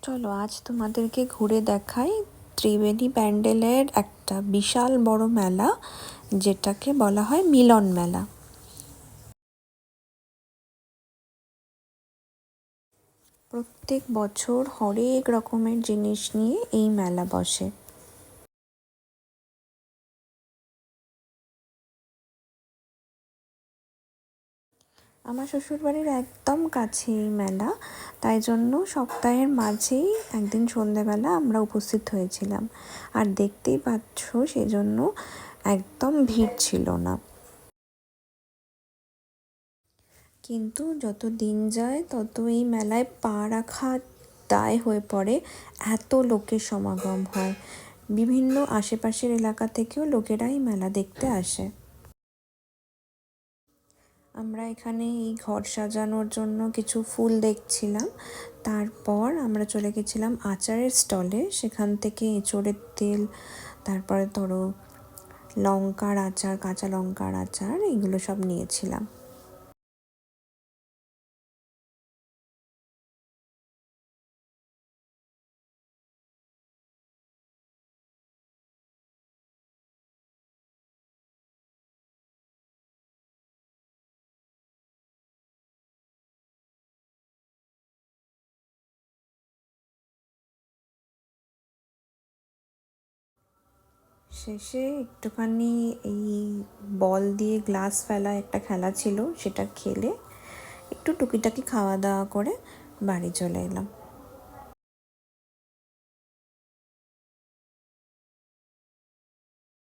চলো আজ তোমাদেরকে ঘুরে দেখাই ত্রিবেণী প্যান্ডেলের একটা বিশাল বড় মেলা, যেটাকে বলা হয় মিলন মেলা। প্রত্যেক বছর হরেক রকমের জিনিস নিয়ে এই মেলা বসে। আমার শ্বশুরবাড়ির একদম কাছে এই মেলা, তাই জন্য সপ্তাহের মাঝেই একদিন সন্ধেবেলা আমরা উপস্থিত হয়েছিলাম। আর দেখতেই পাচ্ছ, সেজন্য একদম ভিড় ছিল না। কিন্তু যত দিন যায় তত এই মেলায় পা রাখা দায় হয়ে পড়ে, এত লোকের সমাগম হয়। বিভিন্ন আশেপাশের এলাকা থেকেও লোকেরা এই মেলা দেখতে আসে। আমরা এখানে এই ঘর সাজানোর জন্য কিছু ফুল দেখছিলাম। তারপর আমরা চলে গেছিলাম আচারের স্টলে, সেখান থেকে এঁচোড়ের তেল, তারপরে ধরো লঙ্কার আচার, কাঁচা লঙ্কার আচার, এগুলো সব নিয়েছিলাম। শেষে একটুখানি এই বল দিয়ে গ্লাস ফেলা একটা খেলা ছিল, সেটা খেলে একটু টুকিটাকি খাওয়া দাওয়া করে বাড়ি চলে এলাম।